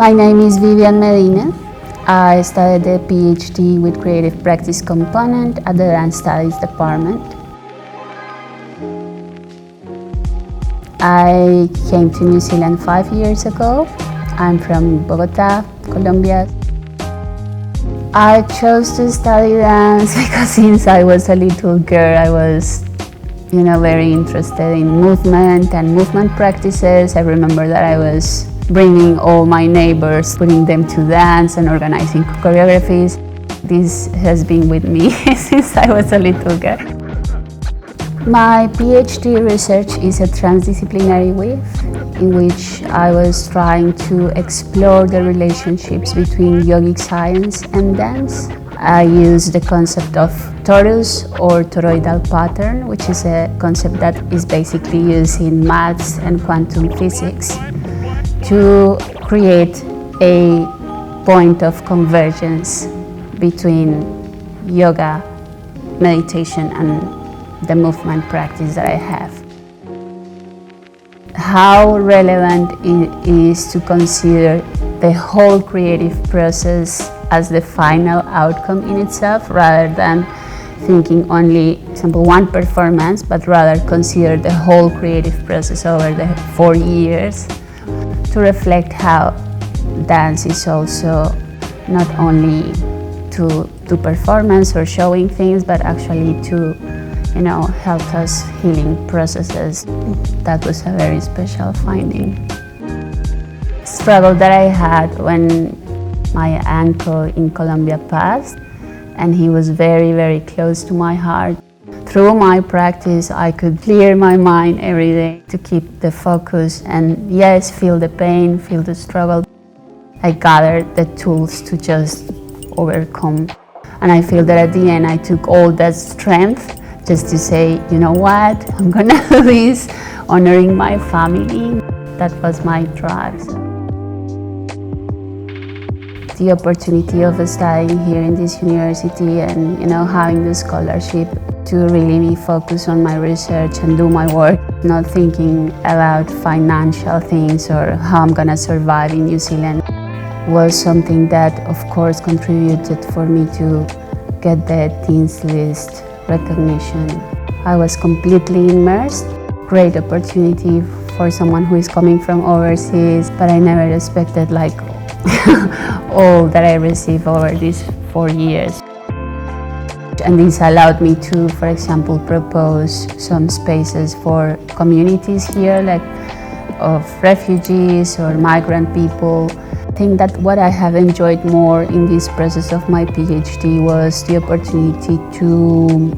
My name is Vivian Medina. I studied a PhD with Creative Practice component at the Dance Studies department. I came to New Zealand 5 years ago. I'm from Bogota, Colombia. I chose to study dance because since I was a little girl, I was very interested in movement and movement practices. I remember that I was bringing all my neighbors, putting them to dance and organizing choreographies. This has been with me since I was a little girl. My PhD research is a transdisciplinary weave in which I was trying to explore the relationships between yogic science and dance. I used the concept of torus or toroidal pattern, which is a concept that is basically used in maths and quantum physics to create a point of convergence between yoga, meditation, and the movement practice that I have. How relevant it is to consider the whole creative process as the final outcome in itself, rather than thinking only, for example, one performance, but rather consider the whole creative process over the 4 years to reflect how dance is also not only to performance or showing things, but actually to help us healing processes. That was a very special finding. Struggle that I had when my uncle in Colombia passed, and he was very, very close to my heart. Through my practice, I could clear my mind every day to keep the focus and yes, feel the pain, feel the struggle. I gathered the tools to just overcome. And I feel that at the end I took all that strength just to say, you know what, I'm gonna do this, honoring my family. That was my drive. The opportunity of studying here in this university and having the scholarship to really be focused on my research and do my work, not thinking about financial things or how I'm gonna survive in New Zealand, was something that of course contributed for me to get the Teens List recognition. I was completely immersed. Great opportunity for someone who is coming from overseas, but I never expected all that I received over these 4 years. And this allowed me to, for example, propose some spaces for communities here, like of refugees or migrant people. I think that what I have enjoyed more in this process of my PhD was the opportunity to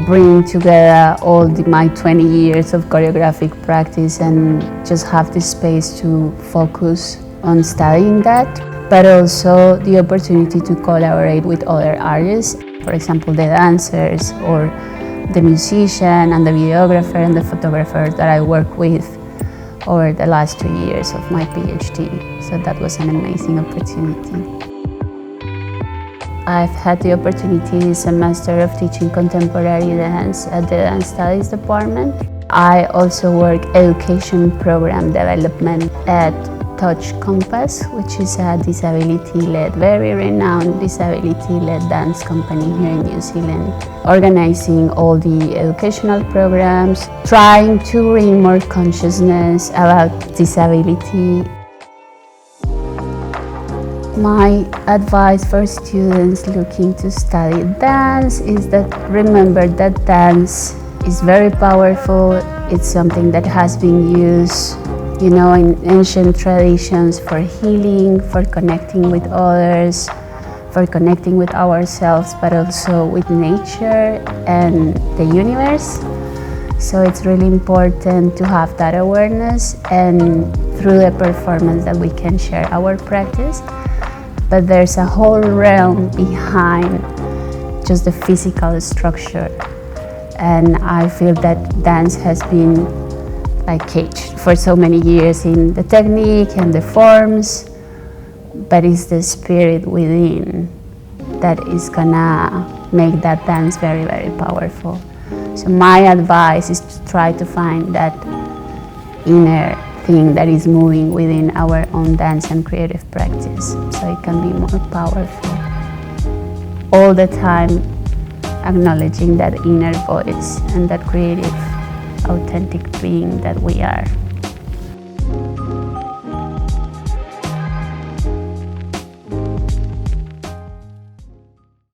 bring together all my 20 years of choreographic practice and just have the space to focus on studying that, but also the opportunity to collaborate with other artists, for example, the dancers or the musician and the videographer and the photographer that I work with over the last 2 years of my PhD. So that was an amazing opportunity. I've had the opportunity this semester of teaching contemporary dance at the Dance Studies department. I also work education program development at Touch Compass, which is a disability-led, very renowned disability-led dance company here in New Zealand, organizing all the educational programs, trying to bring more consciousness about disability. My advice for students looking to study dance is that remember that dance is very powerful. It's something that has been used in ancient traditions for healing, for connecting with others, for connecting with ourselves, but also with nature and the universe. So it's really important to have that awareness, and through the performance that we can share our practice. But there's a whole realm behind just the physical structure. And I feel that dance has been caged for so many years in the technique and the forms, but it's the spirit within that is gonna make that dance very, very powerful. So my advice is to try to find that inner thing that is moving within our own dance and creative practice, so it can be more powerful. All the time acknowledging that inner voice and that creative, authentic being that we are.